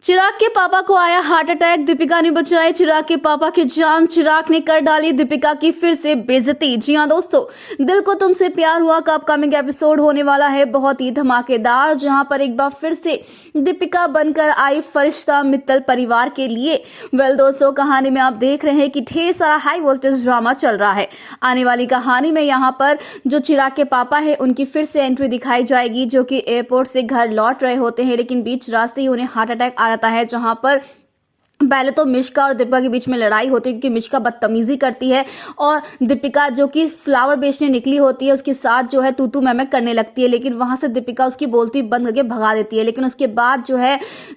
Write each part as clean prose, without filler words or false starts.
चिराग के पापा को आया हार्ट अटैक, दीपिका ने बचाई चिराग के पापा की जान, चिराग ने कर डाली दीपिका की फिर से बेइज्जती। जी हां दोस्तों, दिल को तुमसे प्यार हुआ का अपकमिंग एपिसोड होने वाला है बहुत ही धमाकेदार, जहां पर एक बार फिर से दीपिका बनकर आई फरिश्ता मित्तल परिवार के लिए। दोस्तों, कहानी में आप देख रहे हैं कि ढेर सारा हाई वोल्टेज ड्रामा चल रहा है। आने वाली कहानी में यहाँ पर जो चिराग के पापा है उनकी फिर से एंट्री दिखाई जाएगी, जो कि एयरपोर्ट से घर लौट रहे होते हैं, लेकिन बीच रास्ते ही उन्हें हार्ट अटैक आ जाता है, जहां पर पहले तो मिश्का और दीपिका के बीच में लड़ाई होती है, क्योंकि मिश्का बदतमीजी करती है और दीपिका जो कि फ्लावर बेचने निकली होती है उसके साथ जो है तू मैं करने लगती है, लेकिन वहां से दीपिका उसकी बोलती बंद करके भगा देती है। लेकिन उसके बाद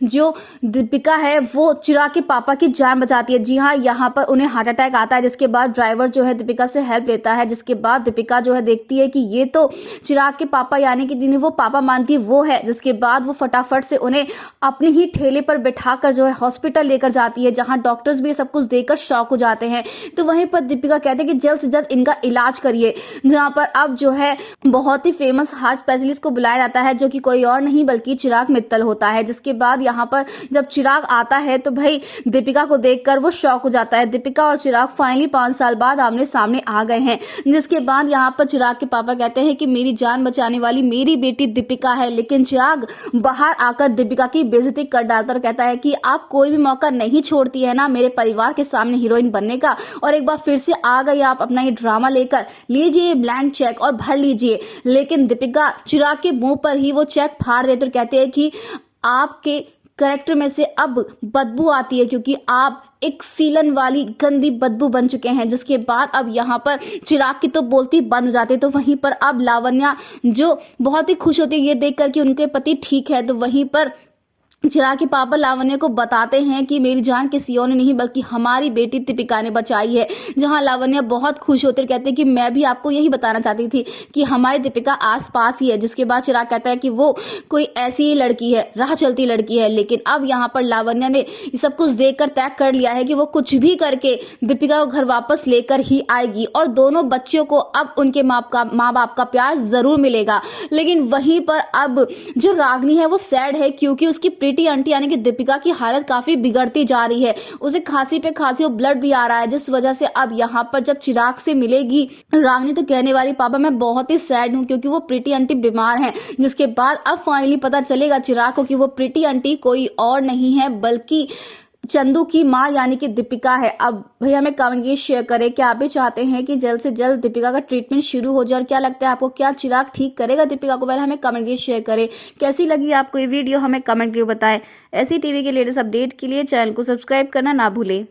जो दीपिका है वो चिराग के पापा की जान बचाती है। जी हाँ, यहाँ पर उन्हें हार्ट अटैक आता है, जिसके बाद ड्राइवर जो है दीपिका से हेल्प लेता है, जिसके बाद दीपिका जो है देखती है कि ये तो चिराग के पापा यानी कि जिन्हें वो पापा मानती है वो है। जिसके बाद वो फटाफट से उन्हें अपने ही ठेले पर बैठाकर जो है हॉस्पिटल लेकर जाती है, जहां डॉक्टर्स भी सब कुछ देखकर शॉक हो जाते हैं। तो वहीं पर दीपिका कहते हैं कि जल्द से जल्द इनका इलाज करिए, जहां पर अब जो है बहुत ही फेमस हार्ट स्पेशलिस्ट को बुलाया जाता है, जो कि कोई और नहीं बल्कि चिराग मित्तल होता है। जिसके बाद यहाँ पर जब चिराग आता है तो भाई दीपिका को देखकर वो शॉक हो जाता है। दीपिका और चिराग फाइनली 5 साल बाद आमने सामने आ गए हैं। जिसके बाद यहाँ पर चिराग के पापा कहते हैं कि मेरी जान बचाने वाली मेरी बेटी दीपिका है, लेकिन चिराग बाहर आकर दीपिका की बेइज्जती कर डालता और कहता है कि आप कोई भी मौका नहीं छोड़ती है ना मेरे परिवार के सामने हीरोइन बनने का, और एक बार फिर से आ गई आप अपना ये ड्रामा लेकर, लीजिए ब्लैंक चेक और भर लीजिए। लेकिन दीपिका चिराग के मुंह पर ही वो चेक फाड़ देते और कहते हैं कि आपके कैरेक्टर में से अब बदबू आती है, क्योंकि आप एक सीलन वाली गंदी बदबू बन चुके हैं। जिसके बाद अब यहाँ पर चिराग की तो बोलती बंद हो जाती है। तो वहीं पर अब लावण्या जो बहुत ही खुश होती है ये देखकर कि उनके पति ठीक है, तो वहीं पर चिराग के पापा लावण्या को बताते हैं कि मेरी जान किसी और ने नहीं बल्कि हमारी बेटी दीपिका ने बचाई है। जहां लावण्या बहुत खुश होते कहते हैं कि मैं भी आपको यही बताना चाहती थी कि हमारी दीपिका आसपास ही है। जिसके बाद चिराग कहता है कि वो कोई ऐसी ही लड़की है, राह चलती लड़की है। लेकिन अब यहाँ पर लावण्या ने सब कुछ देखकर तय कर लिया है कि वो कुछ भी करके दीपिका को घर वापस लेकर ही आएगी, और दोनों बच्चियों को अब उनके माँ बाप का प्यार जरूर मिलेगा। लेकिन वहीं पर अब जो रागनी है वो सैड है, क्योंकि उसकी प्रीति आंटी यानी कि दीपिका की हालत काफी बिगड़ती जा रही है। उसे खांसी पे खांसी और ब्लड भी आ रहा है, जिस वजह से अब यहाँ पर जब चिराग से मिलेगी रागनी तो कहने वाली पापा मैं बहुत ही सैड हूँ, क्योंकि वो प्रीति आंटी बीमार हैं। जिसके बाद अब फाइनली पता चलेगा चिराग को कि वो प्रीति आंटी कोई और नहीं है बल्कि चंदू की माँ यानी कि दीपिका है। अब भैया हमें कमेंट ये शेयर करें, क्या आप भी चाहते हैं कि जल्द से जल्द दीपिका का ट्रीटमेंट शुरू हो जाए, और क्या लगता है आपको, क्या चिराग ठीक करेगा दीपिका को? पहले हमें कमेंट ये शेयर करें। कैसी लगी आपको ये वीडियो हमें कमेंट करके बताएं। ऐसी टीवी के लेटेस्ट अपडेट के लिए चैनल को सब्सक्राइब करना ना भूलें।